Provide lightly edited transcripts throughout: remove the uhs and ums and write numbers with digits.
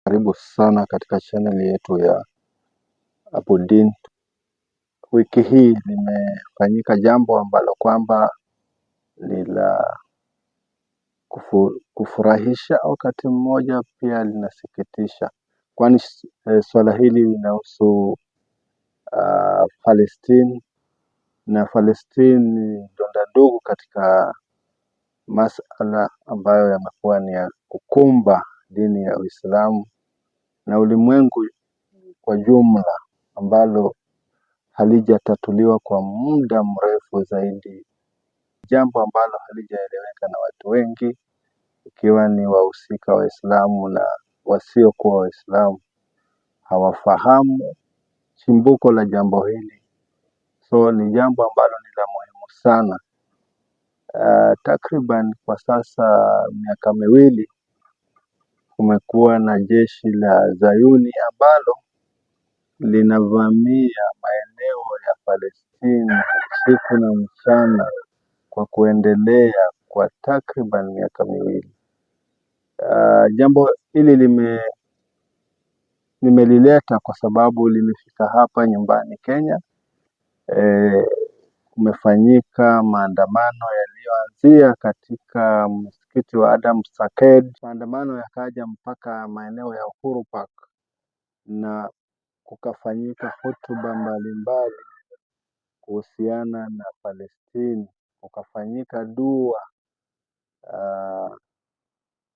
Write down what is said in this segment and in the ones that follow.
Karibu sana katika channel yetu ya Abudin. Wiki hii limefanyika jambo ambalo kwamba ni la kufurahisha, wakati mmoja pia linasikitisha, kwani swala hili linahusu Palestine, na Palestine ni donda ndugu katika masala ambayo yamekuwa ni ya kukumba dini ya Uislamu na ulimwengu kwa jumla, ambalo halijatatuliwa kwa muda mrefu zaidi, jambo ambalo halijaeleweka na watu wengi, ikiwa ni wahusika Waislamu na wasiokuwa Waislamu. Hawafahamu chimbuko la jambo hili, so ni jambo ambalo ni la muhimu sana. Takriban kwa sasa miaka miwili kumekuwa na jeshi la Zayuni ambalo linavamia maeneo ya Palestina usiku na mchana kwa kuendelea kwa takriban miaka miwili. Jambo hili nimelileta kwa sababu limefika hapa nyumbani Kenya. Kumefanyika maandamano yaliyoanzia katika msikiti wa Adam Saked. Maandamano yakaja mpaka maeneo ya Uhuru Park na kukafanyika hotuba mbalimbali kuhusiana na Palestine, kukafanyika dua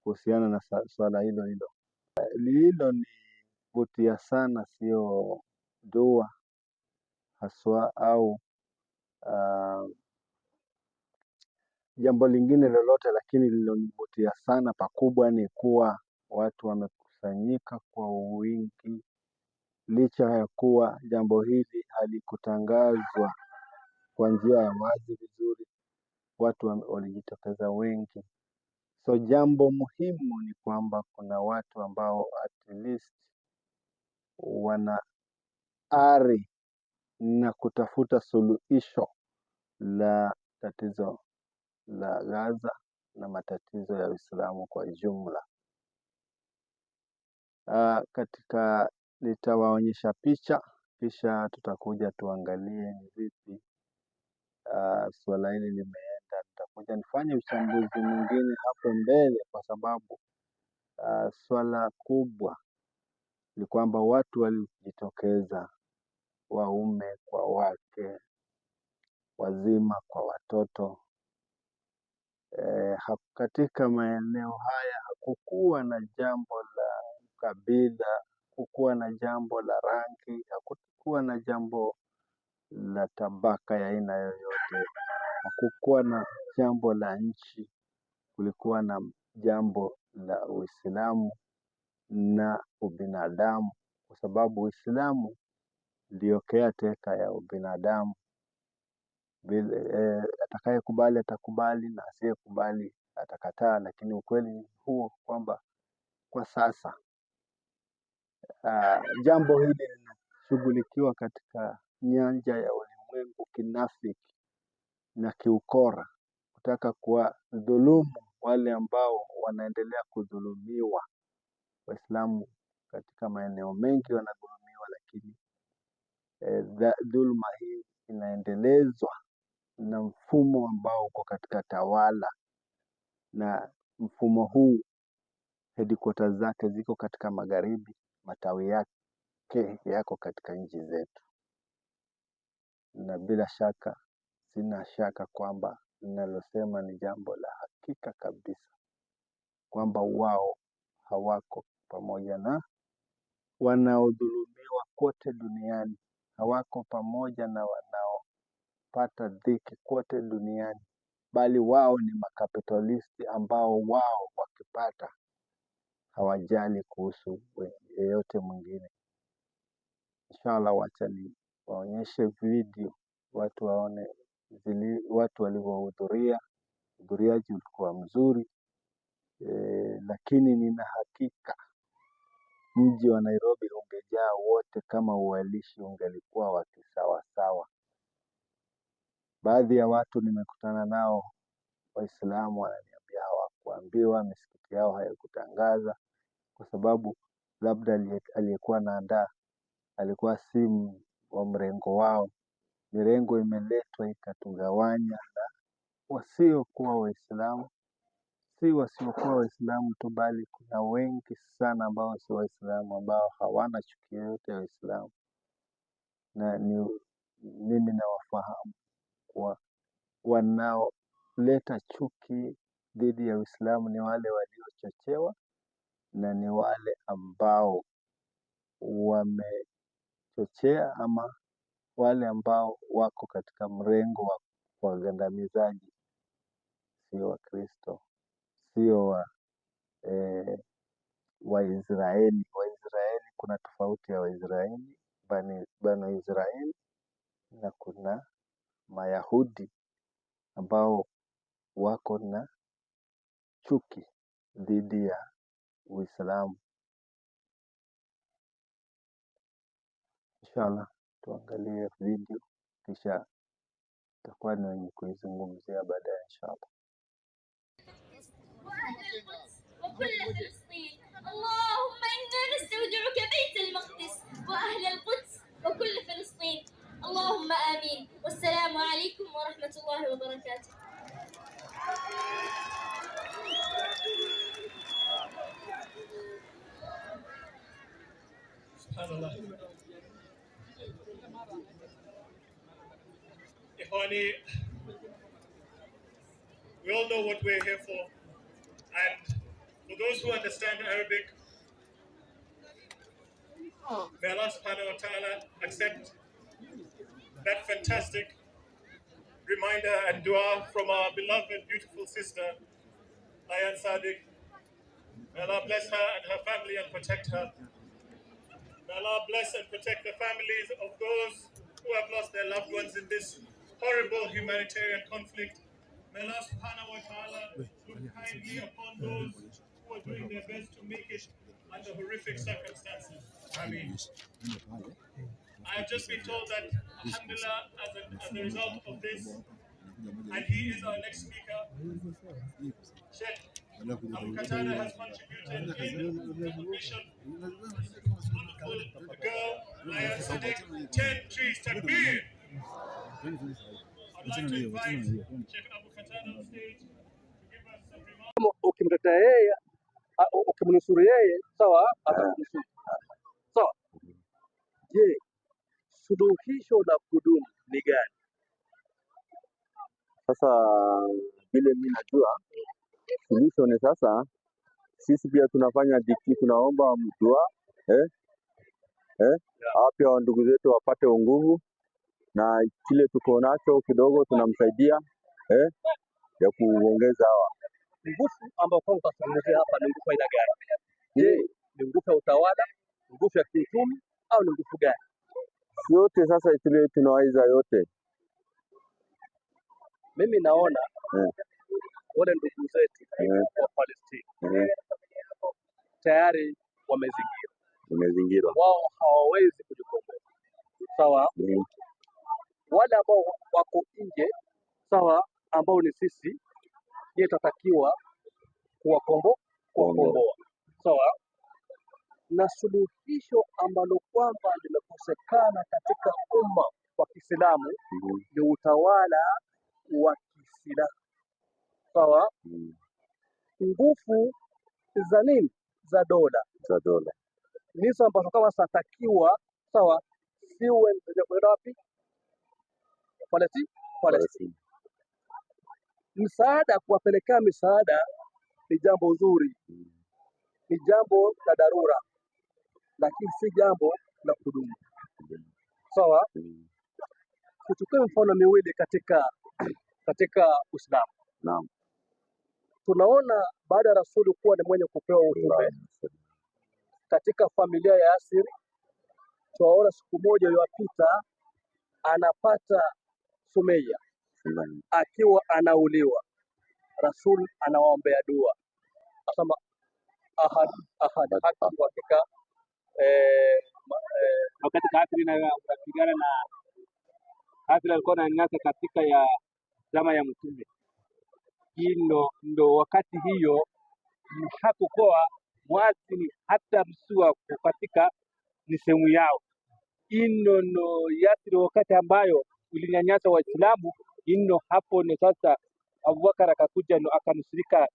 kuhusiana na swala hilo. Lilo ni vutia sana, sio dua haswa au jambo lingine lolote, lakini lilonivutia sana pakubwa ni kuwa watu wamekusanyika kwa wingi, licha ya kuwa jambo hili halikutangazwa kwa njia ya wazi vizuri. Watu walijitokeza wengi. So jambo muhimu ni kwamba kuna watu ambao at least wana ari na kutafuta suluhisho la tatizo la Gaza na matatizo ya Uislamu kwa jumla. Nitawaonyesha picha, kisha tutakuja tuangalie ni vipi swala hili limeenda. Nitakuja nifanye uchambuzi mwingine hapo mbele, kwa sababu swala kubwa ni kwamba watu walijitokeza, waume kwa wake, wazima kwa watoto. Katika maeneo haya hakukuwa na jambo la ukabila, hakukuwa na jambo la rangi, hakukuwa na jambo la tabaka ya aina yoyote, hakukuwa na jambo la nchi. Kulikuwa na jambo la Uislamu na ubinadamu, kwa sababu Uislamu ndio caretaker ya ubinadamu. Atakayekubali atakubali na asiyekubali atakataa, lakini ukweli ni huo kwamba kwa sasa jambo hili linashughulikiwa katika nyanja ya ulimwengu kinafiki na kiukora, kutaka kuwadhulumu wale ambao wanaendelea kudhulumiwa. Waislamu katika maeneo mengi wanadhulumiwa, lakini dhuluma hii inaendelezwa na mfumo ambao uko katika tawala, na mfumo huu headquarters zake ziko katika magharibi, matawi yake yako katika nchi zetu. Na bila shaka, sina shaka kwamba ninalosema ni jambo la hakika kabisa, kwamba wao hawako pamoja na wanaodhulumiwa kote duniani, hawako pamoja na wanaopata dhiki kote duniani, bali wao ni makapitalisti ambao wao wakipata hawajali kuhusu yeyote mwingine. Inshallah, wacha niwaonyeshe video watu waone watu walivyohudhuria. Uhudhuriaji ulikuwa mzuri, lakini nina hakika mji wa Nairobi ungejaa wote kama uwalishi ungelikuwa wa kisawasawa. Baadhi ya watu nimekutana nao Waislamu wananiambia hawakuambiwa, misikiti yao haikutangaza, kwa sababu labda aliyekuwa anaandaa alikuwa si wa mrengo wao. Mirengo imeletwa ikatugawanya, na wasiokuwa Waislamu, si wasiokuwa Waislamu tu, bali kuna wengi sana ambao si Waislamu, ambao hawana chuki yoyote ya Waislamu, na mimi nawafahamu kwa wanaoleta chuki dhidi ya Uislamu ni wale waliochochewa, na ni wale ambao wamechochea, ama wale ambao wako katika mrengo wa wagandamizaji, sio Wakristo, sio Waisraeli. Waisraeli, kuna tofauti ya Waisraeli, Bani Israeli, na kuna Mayahudi ambao wako na chuki dhidi ya Uislamu. Inshallah tuangalie video kisha tutakuwa ni wenye kuizungumzia baadaye inshallah. وكل فلسطين اللهم إنا نستودعك بيت المقدس وأهل القدس وكل فلسطين اللهم آمين. والسلام عليكم ورحمة الله وبركاته. سبحان الله. Ikhwani, we all know what we're here for, and for those who understand Arabic, may Allah subhanahu wa ta'ala accept that fantastic reminder and dua from our beloved, beautiful sister, Ayan Sadiq. May Allah bless her and her family and protect her. May Allah bless and protect the families of those who have lost their loved ones in this horrible humanitarian conflict. May Allah subhanahu wa ta'ala look kindly upon those who are doing their best to make it under horrific circumstances. Ameen. I have just been told that, alhamdulillah, as a result of this, and he is our next speaker, Sheikh Abu Qatada has contributed in recognition wonderful girl, Ayan Sadiq, 10 trees, takbir. I'd like to invite Sheikh Abu Qatada on stage to give us some remarks. Ukimtetea yeye, ukimnusuru yeye, sawa, atakunusuru. Sawa. Je, suluhisho la kudumu ni gani? Sasa vile mimi najua suluhisho ni sasa, sisi pia tunafanya diki, tunaomba dua pia ndugu zetu wapate nguvu, na kile tuko nacho kidogo tunamsaidia ya kuongeza hawa nguvu ambao kwa utazungumzia hapa. Ni nguvu aina gani? Je, ni nguvu ya utawala, nguvu ya kiuchumi, au ni nguvu gani? Yote sasa ile tunawaiza yote. Mimi naona wale ndugu zetu wa Palestina tayari wamezingirwa, wao hawawezi kujikomboa. Sawa. Wale ambao wako nje, sawa, ambao ni sisi, je, tutatakiwa kuwakomboa. Sawa. Na suluhisho ambalo kwamba limekosekana katika umma wa Kiislamu ni utawala wa Kiislamu. Sawa. Nguvu za nini? Za dola nizo ambazo kama satakiwa, sawa, siwe kwenda wapi? Palestina. Msaada, kuwapelekea misaada ni jambo zuri, ni jambo la dharura, lakini si jambo la kudumu. Sawa. Tuchukue mfano miwili katika Uislamu. Naam. Tunaona baada ya Rasuli kuwa ni mwenye kupewa utume katika familia ya Asiri, tuwaona siku moja iliyopita anapata Sumeya akiwa anauliwa. Rasul anawaombea dua, asema ahad hakika wakati kafiri na kupigana na kafiri alikuwa anang'ata katika ya zama ya mtume. Ndo wakati hiyo hakukoa muadhini hata msua katika ni sehemu yao ino no yatri wakati ambayo ulinyanyasa Waislamu ino hapo ni sasa Abubakar akakuja no akanusirika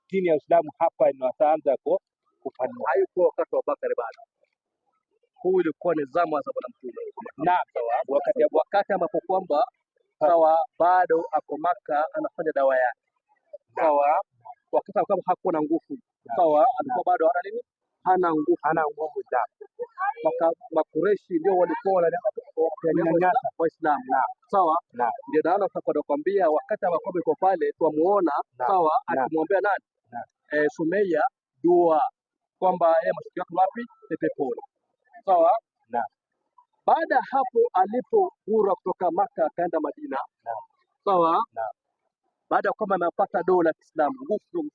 dini ya Uislamu hapa ino ataanza kufanua. Haikuwa wakati wa Abubakar bado. Huu ilikuwa ni zama za Bwana Mtume. Na wakati ambapo kwamba sawa bado ako Maka anafanya dawa yake. Sawa, wakati kama hakuwa na nguvu. Sawa, alikuwa bado hana nini? Hana nguvu za. Makureshi ndio walikuwa wananyanyasa Waislamu. Sawa? Ndio naona nakwambia wakati ambapo yuko pale tuamuona sawa akimwambia nani? Sumeya dua kwamba yeye masikio yake wapi? Peponi. Sawa? Baada hapo alipogura kutoka Maka akaenda Madina. Sawa? Baada kama amepata dola ya Kiislamu nguvu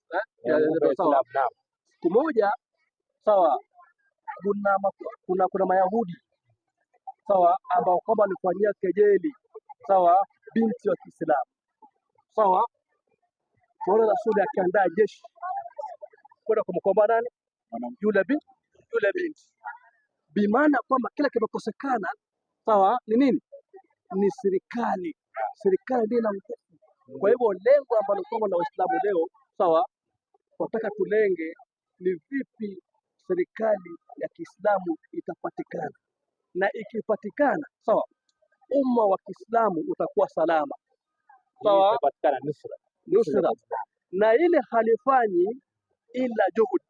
sawa. Siku moja sawa kuna Mayahudi sawa ambao kama walifanyia kejeli sawa binti wa Kiislamu. Sawa? Tunaona Rasuli akiandaa jeshi kwenda kumkomba nani? Yule binti. Bimaana kwamba kila kimekosekana sawa ni nini? Ni serikali ndio ina nguvu. Kwa hivyo lengo ambalo kwamba na Waislamu leo sawa wataka tulenge ni vipi serikali ya Kiislamu itapatikana, na ikipatikana sawa umma wa Kiislamu utakuwa salama. Sawa, itapatikana nusra na ile halifanyi ila juhudi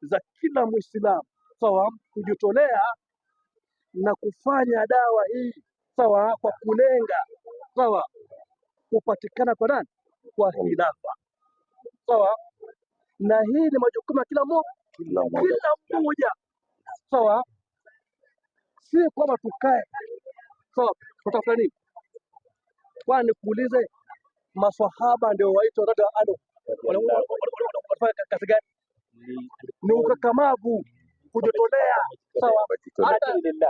za kila Muislamu sawa kujitolea na kufanya dawa hii sawa kwa kulenga sawa kupatikana kwa nani? Kwa khilafa. Sawa, na hii ni majukumu ya kila mmoja sawa, si kwamba tukae sawa tutafuta nini? Kwani kuulize maswahaba ndio waitwa wanafanya kazi gani? Ni ukakamavu, kujitolea sawa.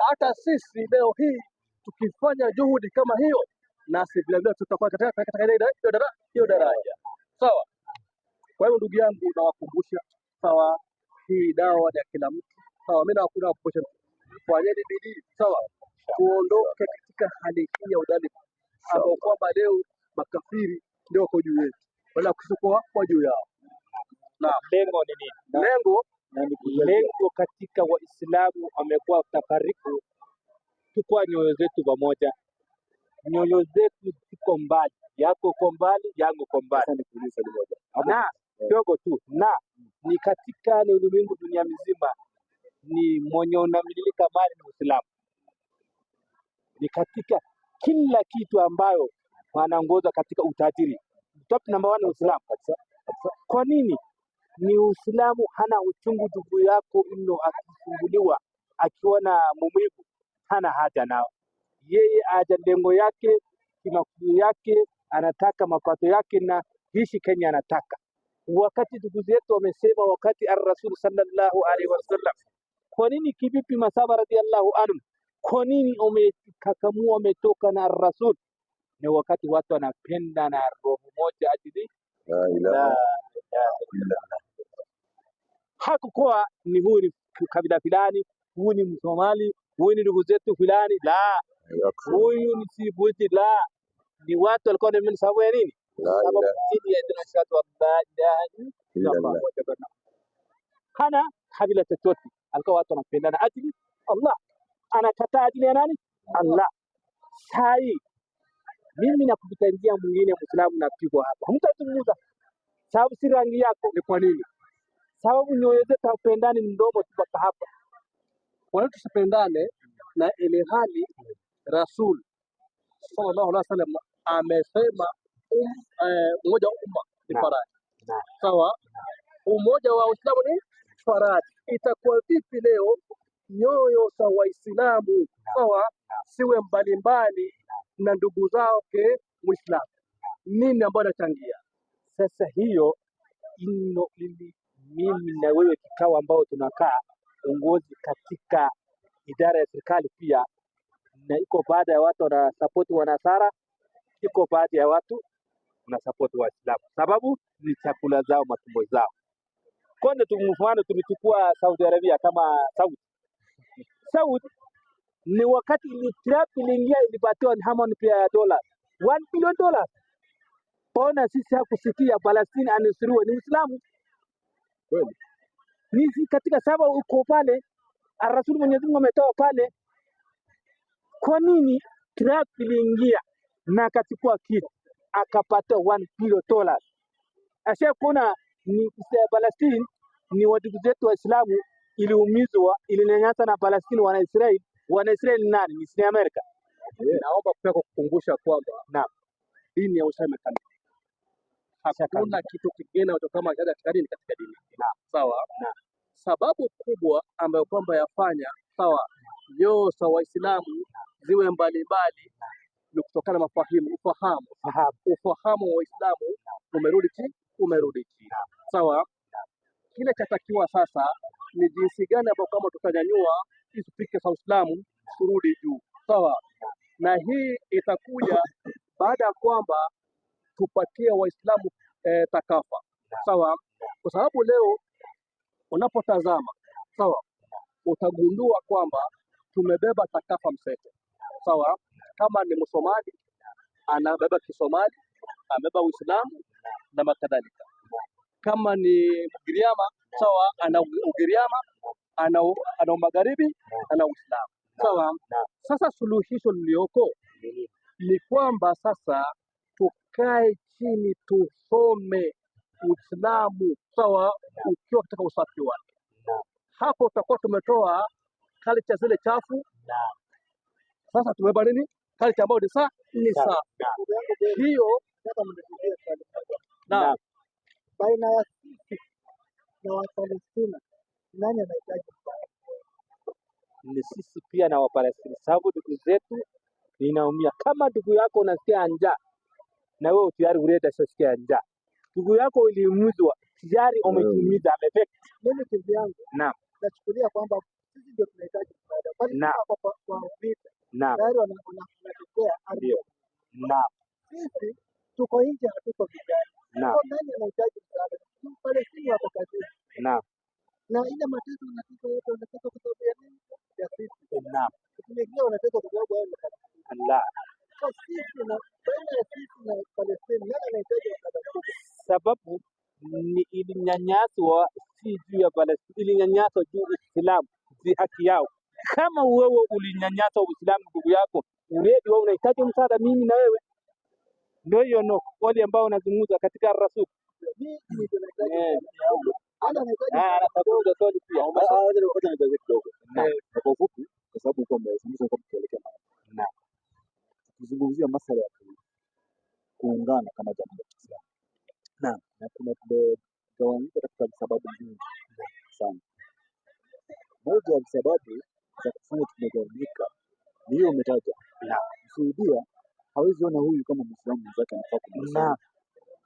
Hata sisi leo hii tukifanya juhudi kama hiyo, nasi vile vile tutakuwa katika hiyo daraja sawa. Kwa hiyo ndugu yangu nawakumbusha sawa, hii dawa ya kila mtu sawa. Mimi nawakumbusha fanyeni bidii sawa, tuondoke katika hali hii ya udhalimu ambao kwamba leo makafiri ndio wako juu yetu wala kusukoa kwa juu yao. Na lengo ni nini? Lengo katika Waislamu amekuwa tafariku, tukua nyoyo zetu pamoja. Nyoyo zetu ziko mbali, yako uko mbali, yangu uko mbali. Na kidogo tu na ni katika ulimwengu dunia mzima ni mwenye unamilika mali ni Uislamu. Ni katika kila kitu ambayo wanaongoza katika utajiri. Top number 1 Uislamu. Kwa nini? Ni Uislamu hana uchungu ndugu yako ino akifunguliwa akiona mumivu hana haja nao. Yeye aja lengo yake, kimakusudio yake, anataka mapato yake na hishi Kenya anataka. Wakati ndugu zetu wamesema wakati ar-Rasul sallallahu alaihi wasallam, kwa nini kivipi masaba radhiallahu anhu? Kwa nini umekakamua umetoka na ar-Rasul? Ni wakati watu wanapenda na roho moja ajili la ilaha illallah. Hakukuwa ni huyu ni kabila fulani, huyu ni Msomali, huyu ni ndugu zetu fulani, la huyu ni Sibuti, la ni watu walikuwa wanaamini sababu ya nini? Sababu dini ya tunashatu wallahi hana kabila chochote, alikuwa watu wanapendana ajili Allah. Anakataa ajili ya nani? Allah. Sai mimi nakupitia njia mwingine Muislamu napigwa hapa, mtazungumza sababu si rangi yako. Ni kwa nini? Sababu nyoyo zetu hapendani, mdomo tupata hapa. Kwa nini tusipendane na ile hali Rasul sallallahu alaihi wasallam amesema umoja wa umma ni faraja. Sawa? Umoja wa Uislamu ni faraja. Itakuwa vipi leo nyoyo za Waislamu sawa siwe mbalimbali na ndugu zao ke Muislamu? Nini ambayo inachangia? Sasa hiyo ino ili mimi na wewe kikao ambao tunakaa uongozi katika idara ya serikali pia, na iko baada ya watu wana support wanasara, iko baadhi ya watu wana support Waislamu, sababu ni chakula zao, matumbo zao. Kwanza mfano tulichukua Saudi Arabia kama Saudi ni wakati Trump iliingia ilipatiwa hamoni pia ya dola $1 billion. Mbona sisi hakusikia Palestina anusuriwe? Ni Uislamu kweli, ni katika sababu uko pale, Rasul Mwenyezi Mungu ametoa pale. Kwa nini Trump iliingia na akachukua kitu akapata $1 billion? Asha kuna ni Palestina ni watu zetu Waislamu iliumizwa, ilinyanyasa na Palestina. Wanaisraeli nani? Ni Amerika. Naomba pia kukukumbusha kwamba dini ya Uislamu hakuna kitu kingine kama katika dini sawa. Sababu kubwa ambayo kwamba yafanya sawa nyosa Waislamu ziwe mbalimbali ni kutokana na ufahamu wa Waislamu umerudi chini sawa. Kile chatakiwa sasa ni jinsi gani ambapo kama tutanyanyua isifike sa Uislamu turudi juu sawa, na hii itakuja baada ya kwamba tupatie Waislamu takafa sawa, kwa sababu leo unapotazama sawa utagundua kwamba tumebeba takafa mseto sawa. Kama ni Msomali anabeba Kisomali, amebeba Uislamu na makadhalika. Kama ni Mgiriama sawa, ana Ugiriama, ana Magharibi, ana Uislamu sawa. Sasa suluhisho lilioko ni kwamba sasa tukae chini tusome Uislamu sawa, ukiwa katika usafi wake. Hapo tutakuwa tumetoa culture zile chafu. Sasa tumebeba nini? Culture ambayo ni sawa. Hiyo na baina ya sisi na Wapalestina nani anahitaji msaada? Ni sisi pia na Wapalestina, sababu ndugu zetu ninaumia. Kama ndugu yako unasikia njaa na wewe tayari uleta sikia njaa, ndugu yako iliumizwa tayari umetumiza amefeka. Mimi kizi yangu nachukulia kwamba sisi ndio tunahitaji msaada, bali kwa vita tayari wanatokea ardhi. Sisi tuko nje, hatuko vitani. Nani anahitaji msaada? Palestina wako kazini. Na ile mateso wanataka yote wanataka kwa sababu ya nini? Ya sisi. Tumeingia wanataka kwa sababu ya Allah. Kwa sisi na baina ya sisi na Palestina nani anahitaji msaada? Sababu ni ilinyanyaswa si juu ya Palestina, ilinyanyaswa juu Uislamu, si haki yao. Kama wewe ulinyanyaswa Uislamu ndugu yako, wewe unahitaji msaada, mimi na wewe ndio hiyo wale ambao wanazungumza katika Rasul. Mimi tunahitaji anatakuja swali pia kidogo kwa ufupi, kwa sababu kwa mmezungumza kwa kuelekea na kuzungumzia masuala ya kuungana kama jamii ya Kiislamu na tumegawanyika katika sababu nyingi sana. Moja ya sababu za kufanya tumegawanyika ni hiyo umetaja, Saudia hawezi ona huyu kama Muislamu mwenzake anafaa kumsaidia.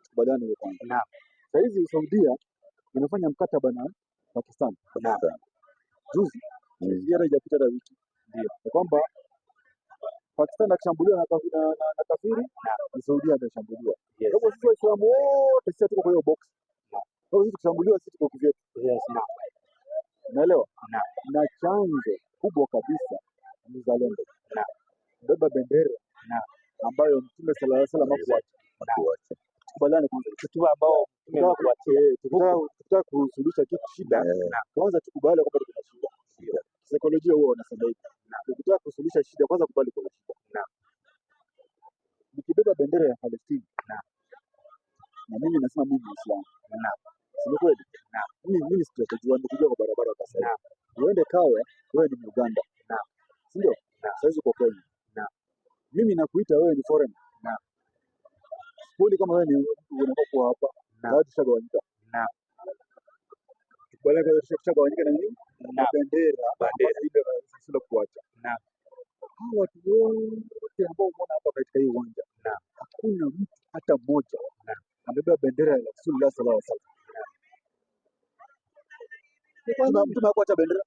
Tukubaliane hiyo kwanza. Sasa hizi Saudia inafanya mkataba na Pakistan. Juzi ziara haijapita hata wiki, ndio kwamba Pakistan akishambuliwa na kafiri na Saudia atashambuliwa. Kwa hivyo sisi Waislamu wote sisi tuko kwa hiyo box. Kwa hivyo sisi tukishambuliwa sisi tuko kivyetu. Unaelewa? Na chanzo kubwa kabisa ni uzalendo. Beba bendera ambayo Mtume sallallahu alaihi wasallam hakuacha. Tukubaliane kwanza, kitu ambao tunataka kusuluhisha kitu shida. Kwanza tukubali kwamba kuna shida. Saikolojia huwa wanasema hivi. Ukitaka kusuluhisha shida kwanza kubali kuna shida. Nikibeba bendera ya Palestina na mimi nasema mimi Muislamu. Sio kweli? Mimi sitajua nikijua kwa barabara kwa sasa. Uende Kawe, wewe ni Uganda. Sio? Sasa uko Kenya. Mimi nakuita wewe ni foreigner. Kweli kama wewe ni unakuwa hapa na tushagawanyika. Kwa hiyo tushagawanyika na nini? Na bendera ile sio kuacha. Hawa watu wote ambao umeona hapa katika hii uwanja, hakuna mtu hata mmoja amebeba bendera ya Rasulullah sallallahu alaihi wasallam. Kuna mtu anakuacha bendera?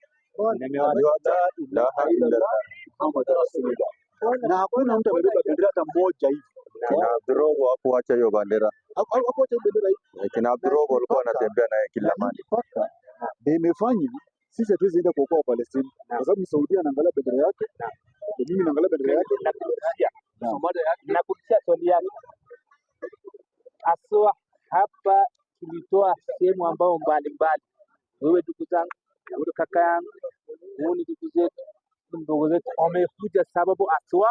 Na hakuna mtu amebeba bendera hata mmoja hivi. Kina Abdurogo hapo acha hiyo bandera. Hapo acha bendera hii. Kina Abdurogo walikuwa wanatembea naye kila mahali. Mpaka imefanya sisi hatuwezi enda kuokoa Palestina kwa sababu Saudia anaangalia bendera yake na mimi naangalia bendera yake na kutia swali yake aswa hapa tulitoa sehemu ambao mbalimbali. Wewe ndugu zangu, wewe kaka yangu, wewe ndugu zetu wamekuja sababu aswa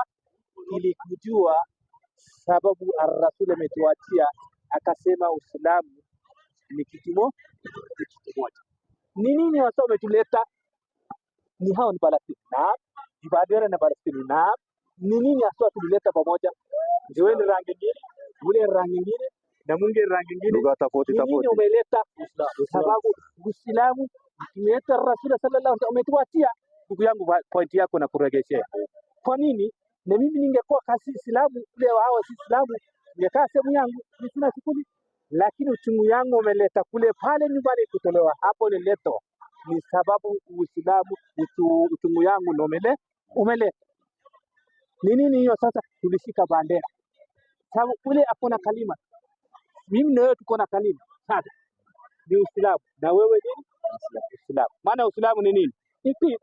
ili kujua sababu Ar-Rasul ametuachia akasema Uislamu ni kitu moja. Ni nini hasa umetuleta? Ni hao ni Palestina. Naam. Ni Badera na Palestina. Naam. Ni nini hasa tulileta pamoja? Wewe ni rangi nyingine, ule rangi nyingine na mwingine rangi nyingine. Lugha tofauti tofauti. Nini umeleta? Sababu Uislamu tumeleta Rasul sallallahu alaihi wasallam umetuachia. Ndugu yangu, point yako na kuregeshea. Kwa nini? Na mimi ningekuwa kasi Islamu ule wao si Islamu ningekaa sehemu yangu sina shughuli, lakini uchungu yangu umeleta kule pale nyumbani kutolewa hapo nileto ni sababu Uislamu uchungu yangu ndio umeleta. Ni nini hiyo sasa? Tulishika bandera sababu kule hakuna kalima, mimi na wewe tuko na kalima sasa ni Uislamu na wewe ni Uislamu. Maana Uislamu ni nini? Ni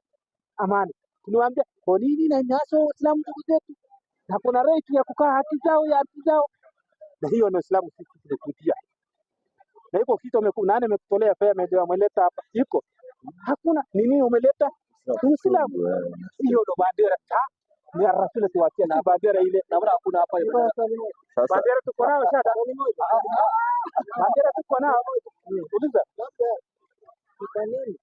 amani. Tuliwaambia kwa nini na nyaso Uislamu ndugu zetu na kuna right ya kukaa haki zao na hiyo ndio Uislamu sisi tunakutia. Na hivyo kitu nani amekutolea pea ameleta hapa iko hakuna nini umeleta Uislamu. Hiyo ndo bandera ni Rasul tuwatia na bandera ile na bora hakuna hapa hiyo bandera tuko nayo shada bandera tuko nayo uliza kwa nini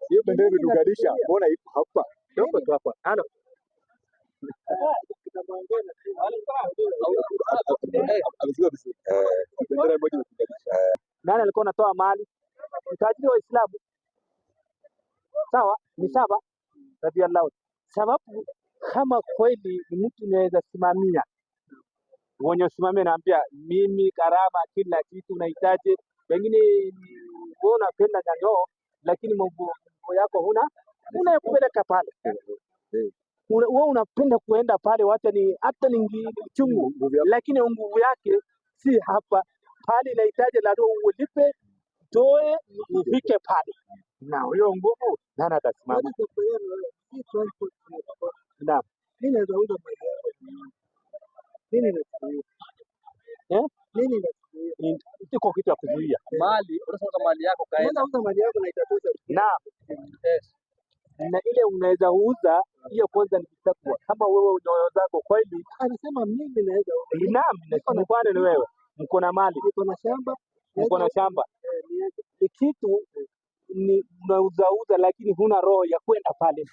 hiyo bendera imetugadisha, mbona iko hapa? Ndio tu hapa. Halo. Nani alikuwa anatoa mali? Mtajiri wa Uislamu. Sawa, ni saba radhiallahu. Sababu kama kweli mtu anaweza simamia. Wenye usimamie naambia mimi karama kila kitu nahitaji. Pengine wewe unapenda nyanyoo lakini mambo yako huna kupeleka pale. Wewe unapenda kuenda pale wacha ni hata ni chungu lakini nguvu yake si hapa pale, inahitaji lazima ulipe toe ufike pale na hiyo nguvu nani atasimama? Naam, Mimi naweza uza mali yangu. Nini iko kitu ya kuzuia Mali, unasema mali yako kaenda. naweza uza mali yangu na itatosha. naam. Na ile unaweza uza hiyo kwanza ni kitakwa. Kama wewe unyoyo zako kweli Anasema mimi naweza uza. naam, na kwa ni wewe mko na mali, Niko na shamba. ni kitu ni unauza lakini huna roho ya kwenda pale.